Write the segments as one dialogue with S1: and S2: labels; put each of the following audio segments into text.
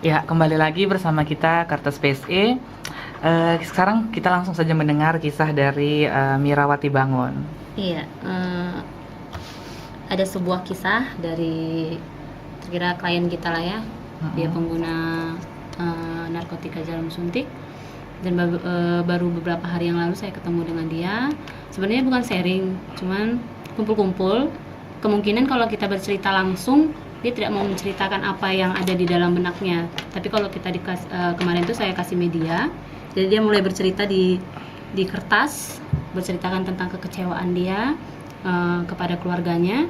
S1: Ya, kembali lagi bersama kita Kartes PSE. Sekarang kita langsung saja mendengar kisah dari Mirawati Bangun.
S2: Iya, ada sebuah kisah dari kira klien kita lah ya. Dia pengguna narkotika jarum suntik, dan baru beberapa hari yang lalu saya ketemu dengan dia. Sebenarnya bukan sharing, cuman kumpul-kumpul. Kemungkinan kalau kita bercerita langsung, dia tidak mau menceritakan apa yang ada di dalam benaknya. Tapi kalau kita kemarin tuh saya kasih media, jadi dia mulai bercerita di kertas, berceritakan tentang kekecewaan dia kepada keluarganya.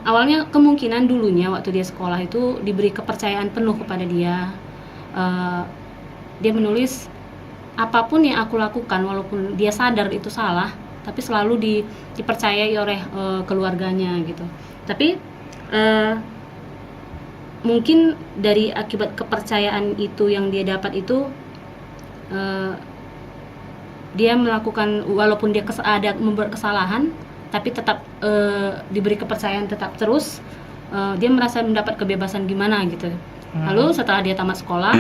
S2: Awalnya kemungkinan dulunya waktu dia sekolah itu diberi kepercayaan penuh kepada dia. Dia menulis, apapun yang aku lakukan walaupun dia sadar itu salah, tapi selalu dipercayai oleh keluarganya gitu. Tapi mungkin dari akibat kepercayaan itu yang dia dapat itu, dia melakukan, walaupun dia ada membuat kesalahan, tapi tetap diberi kepercayaan tetap terus. Dia merasa mendapat kebebasan gimana gitu. Lalu setelah dia tamat sekolah,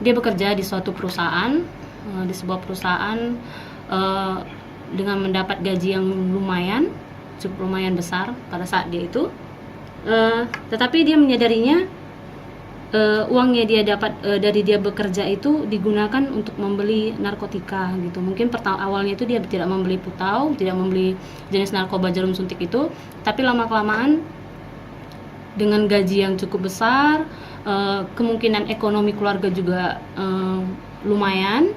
S2: dia bekerja di suatu perusahaan, di sebuah perusahaan dengan mendapat gaji yang cukup lumayan besar pada saat dia itu. Tetapi dia menyadarinya uangnya dia dapat dari dia bekerja itu digunakan untuk membeli narkotika gitu. Mungkin awalnya itu dia tidak membeli putau, tidak membeli jenis narkoba jarum suntik itu, tapi lama-kelamaan dengan gaji yang cukup besar, kemungkinan ekonomi keluarga juga lumayan,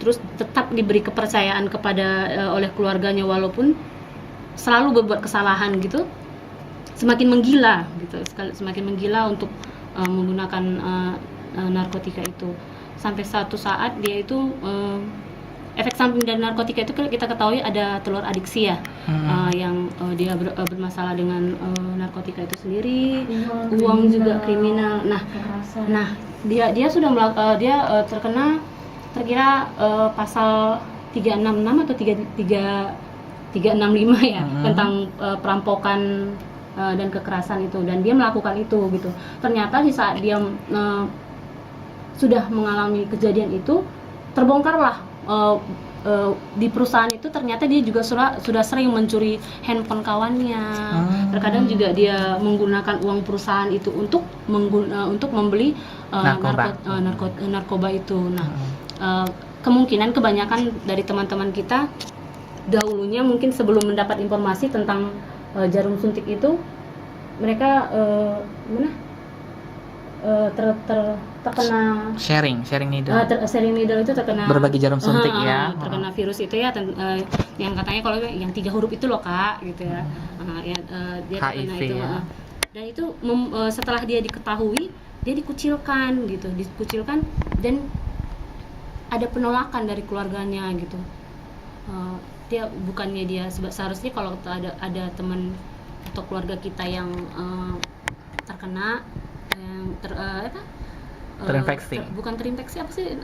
S2: terus tetap diberi kepercayaan oleh keluarganya walaupun selalu berbuat kesalahan gitu, semakin menggila gitu, semakin menggila untuk menggunakan narkotika itu. Sampai satu saat dia itu efek samping dari narkotika itu kita ketahui ada telur adiksi ya, yang dia bermasalah dengan narkotika itu sendiri, uang juga kriminal. Nah dia sudah terkira pasal 366 atau 365 ya, tentang perampokan dan kekerasan itu, dan dia melakukan itu gitu. Ternyata di saat dia sudah mengalami kejadian itu, terbongkarlah di perusahaan itu ternyata dia juga sudah sering mencuri handphone kawannya. Terkadang juga dia menggunakan uang perusahaan itu untuk membeli narkoba itu. Nah, kemungkinan kebanyakan dari teman-teman kita dahulunya mungkin sebelum mendapat informasi tentang jarum suntik itu, mereka terkena
S1: sharing needle.
S2: Sharing needle itu terkena
S1: berbagi jarum suntik ya.
S2: Terkena virus itu ya, yang katanya kalau yang 3 huruf itu loh Kak gitu ya. Dia terkena
S1: HIV
S2: itu
S1: ya.
S2: Dan itu setelah dia diketahui, dia dikucilkan dan ada penolakan dari keluarganya gitu. Dia seharusnya kalau ada teman atau keluarga kita yang terkena, yang
S1: terinfeksi,
S2: bukan terinfeksi, apa sih,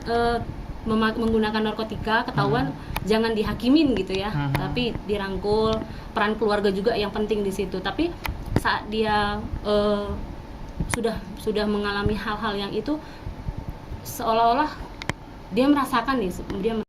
S2: menggunakan narkotika, ketahuan, jangan dihakimin gitu ya, tapi dirangkul. Peran keluarga juga yang penting di situ. Tapi saat dia sudah mengalami hal-hal yang itu, seolah-olah dia merasakan nih,